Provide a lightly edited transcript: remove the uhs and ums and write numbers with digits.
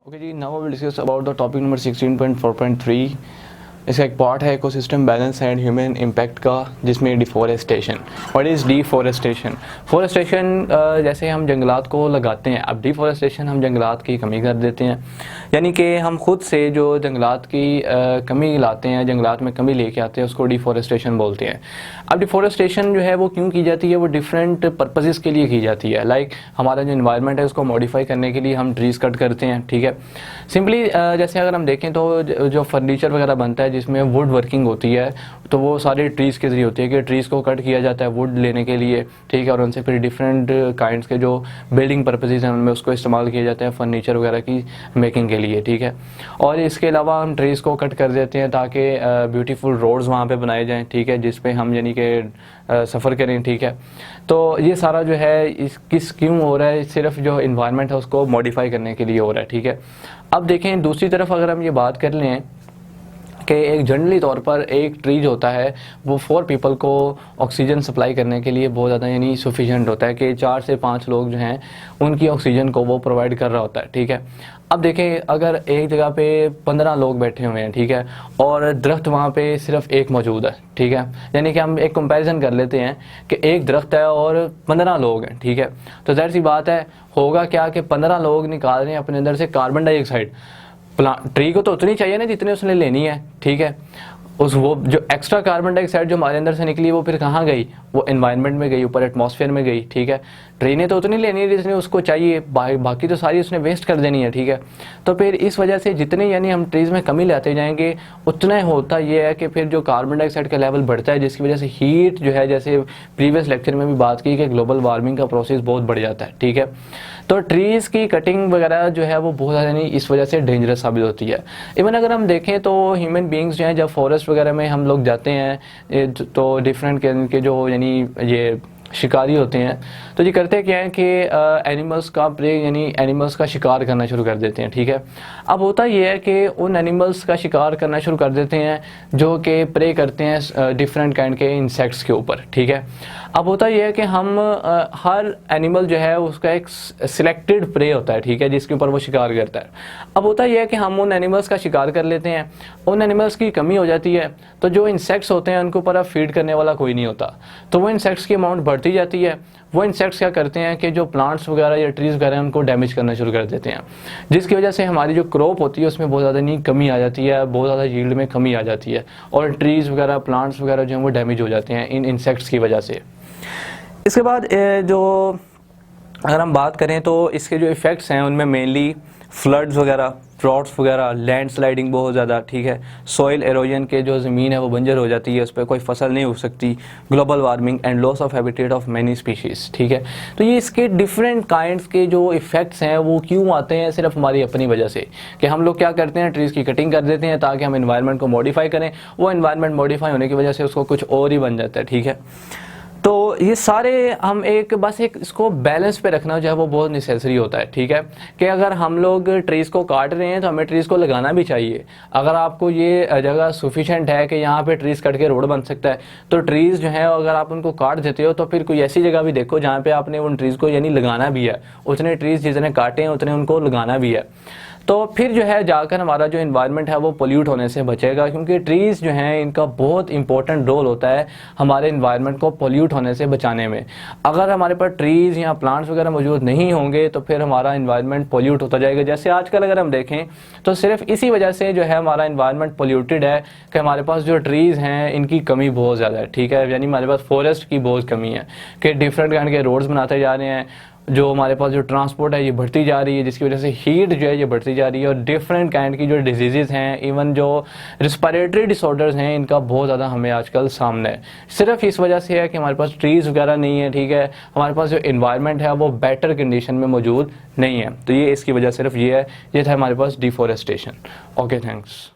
Okay जी, now we discuss about the topic number 16.4.3। इसका एक पार्ट है ecosystem balance and human impact का, जिसमें deforestation. What is deforestation? Forestation जैसे हम जंगलात को लगाते हैं, अब डिफॉरेस्टेशन हम जंगलात की कमी कर देते हैं, यानी कि हम खुद से जो जंगलात की कमी लाते हैं, जंगलात में कमी लेके आते हैं, उसको डिफॉरेस्टेशन बोलते हैं। अब डिफॉरेस्टेशन जो है वो क्यों की जाती है? वो डिफरेंट पर्पसेस के लिए की जाती है। लाइक हमारा जो इन्वायरमेंट है उसको मॉडिफाई करने के लिए हम ट्रीज़ कट करते हैं, ठीक है। सिंपली जैसे अगर हम देखें तो जो फर्नीचर वगैरह बनता है जिसमें वुड वर्किंग होती है, तो वो सारी ट्रीज़ की ज़रिए होती है कि ट्रीज़ को कट किया जाता है वुड लेने के लिए, ठीक है, और उनसे फिर डिफरेंट काइंड्स के जो बिल्डिंग पर्पसेस हैं उनमें उसको इस्तेमाल किया जाता है फर्नीचर वगैरह की मेकिंग के लिए, ठीक है। और इसके अलावा हम ट्रीज़ को कट कर देते हैं ताकि ब्यूटीफुल रोड्स वहाँ पे बनाए जाएँ, ठीक है, जिस पे हम यानी कि सफ़र करें, ठीक है। तो ये सारा जो है किस क्यों हो रहा है? सिर्फ जो इन्वायरमेंट है उसको मॉडिफाई करने के लिए हो रहा है, ठीक है। अब देखें दूसरी तरफ अगर हम ये बात कर लें कि एक जनरली तौर पर एक ट्री जो होता है वो 4 पीपल को ऑक्सीजन सप्लाई करने के लिए बहुत ज़्यादा यानी सफिशिएंट होता है कि 4 से 5 लोग जो हैं उनकी ऑक्सीजन को वो प्रोवाइड कर रहा होता है, ठीक है। अब देखें अगर एक जगह पे 15 लोग बैठे हुए हैं, ठीक है, और दरख्त वहाँ पे सिर्फ एक मौजूद है, ठीक है, यानी कि हम एक कंपैरिजन कर लेते हैं कि एक दरख्त है और 15 लोग हैं, ठीक है। तो ज़ाहिर सी बात है होगा क्या कि 15 लोग निकाल रहे हैं अपने अंदर से कार्बन डाइऑक्साइड। ट्री को तो उतनी चाहिए ना जितने उसने लेनी है, ठीक है। वो जो एक्स्ट्रा कार्बन डाइऑक्साइड जो हमारे अंदर से निकली वो फिर कहाँ गई? वो एनवायरनमेंट में गई, ऊपर एटमॉस्फेयर में गई, ठीक है। ट्री ने तो उतनी लेनी है जितनी उसको चाहिए, बाकी तो सारी उसने वेस्ट कर देनी है, ठीक है। तो फिर इस वजह से जितने यानी हम ट्रीज़ में कमी लाते जाएंगे उतना होता ये है कि फिर जो कार्बन डाइऑक्साइड का लेवल बढ़ता है, जिसकी वजह से हीट जो है, जैसे प्रीवियस लेक्चर में भी बात की कि ग्लोबल वार्मिंग का प्रोसेस बहुत बढ़ जाता है, ठीक है। तो ट्रीज़ की कटिंग वगैरह जो है वो बहुत ज़्यादा नहीं इस वजह से डेंजरस साबित होती है। इवन अगर हम देखें तो ह्यूमन बींग्स जो हैं जब फॉरेस्ट वगैरह में हम लोग जाते हैं तो डिफरेंट के जो यानी ये शिकारी होते हैं, तो ये करते क्या है कि एनिमल्स का प्रे यानी एनिमल्स का शिकार करना शुरू कर देते हैं, ठीक है। अब होता ये है कि उन एनिमल्स का शिकार करना शुरू कर देते हैं जो कि प्रे करते हैं डिफरेंट काइंड के इंसेक्ट्स के ऊपर, ठीक है। अब होता यह है कि हम हर एनिमल जो है उसका एक सिलेक्टेड प्रे होता है, ठीक है, जिसके ऊपर वो शिकार करता है। अब होता यह है कि हम उन एनिमल्स का शिकार कर लेते हैं, उन एनिमल्स की कमी हो जाती है, तो जो इंसेक्ट्स होते हैं उनके ऊपर अब फीड करने वाला कोई नहीं होता, तो वो इंसेक्ट्स की अमाउंट बढ़ती जाती है। वो इंसेक्ट्स क्या करते हैं कि जो प्लांट्स वगैरह या ट्रीज़ वगैरह हैं उनको डैमेज करना शुरू कर देते हैं, जिसकी वजह से हमारी जो क्रॉप होती है उसमें बहुत ज़्यादा नहीं कमी आ जाती है, बहुत ज़्यादा यील्ड में कमी आ जाती है, और ट्रीज़ वगैरह प्लांट्स वगैरह जो हैं वो डैमेज हो जाते हैं इन इंसेक्ट्स की वजह से। इसके बाद जो अगर हम बात करें तो इसके जो इफ़ेक्ट्स हैं उनमें मेनली फ्लड्स वगैरह, ड्रॉट्स वगैरह, लैंड स्लाइडिंग बहुत ज़्यादा, ठीक है, सॉइल एरोजन के जो ज़मीन है वो बंजर हो जाती है, उस पर कोई फसल नहीं हो सकती, global warming and loss of habitat of many species, ठीक है। तो ये इसके डिफरेंट काइंड्स के जो इफ़ेक्ट्स हैं वो क्यों आते हैं? सिर्फ हमारी अपनी वजह से कि हम लोग क्या करते हैं ट्रीज़ की कटिंग कर देते हैं ताकि हम इन्वायरमेंट को मॉडिफाई करें, वो इन्वायरमेंट मॉडिफाई होने की वजह से उसको कुछ और ही बन जाता है, ठीक है। तो ये सारे हम बस एक इसको बैलेंस पे रखना जो है वो बहुत नेसेसरी होता है, ठीक है, कि अगर हम लोग ट्रीज़ को काट रहे हैं तो हमें ट्रीज़ को लगाना भी चाहिए। अगर आपको ये जगह सफिशेंट है कि यहाँ पे ट्रीज़ कट के रोड बन सकता है, तो ट्रीज़ जो है अगर आप उनको काट देते हो तो फिर कोई ऐसी जगह भी देखो जहाँ पे आपने उन ट्रीज़ को यानी लगाना भी है, उतने ट्रीज़ जितने काटे हैं उतने उनको लगाना भी है, तो फिर जो है जाकर हमारा जो इन्वायरमेंट है वो पोल्यूट होने से बचेगा, क्योंकि ट्रीज़ जो हैं इनका बहुत इंपॉर्टेंट रोल होता है हमारे इन्वायरमेंट को पोल्यूट होने से बचाने में। अगर हमारे पास ट्रीज़ या प्लांट्स वगैरह मौजूद नहीं होंगे तो फिर हमारा इन्वायरमेंट पोल्यूट होता जाएगा। जैसे आजकल अगर हम देखें तो सिर्फ इसी वजह से जो है हमारा इन्वायरमेंट पोल्यूटेड है कि हमारे पास जो ट्रीज़ हैं इनकी कमी बहुत ज़्यादा है, ठीक है, यानी हमारे पास फॉरेस्ट की बहुत कमी है कि डिफरेंट काइंड के रोड्स बनाते जा रहे हैं, जो हमारे पास जो ट्रांसपोर्ट है ये बढ़ती जा रही है, जिसकी वजह से हीट जो है ये बढ़ती जा रही है, और डिफरेंट काइंड की जो डिजीज़ हैं, इवन जो रिस्पिरेटरी डिसऑर्डर्स हैं, इनका बहुत ज़्यादा हमें आजकल सामने है। सिर्फ इस वजह से है कि हमारे पास ट्रीज़ वगैरह नहीं है, ठीक है, हमारे पास जो इन्वायरमेंट है वो बेटर कंडीशन में मौजूद नहीं है, तो ये इसकी वजह सिर्फ ये है, ये था हमारे पास डिफॉरेस्टेशन। Okay, thanks.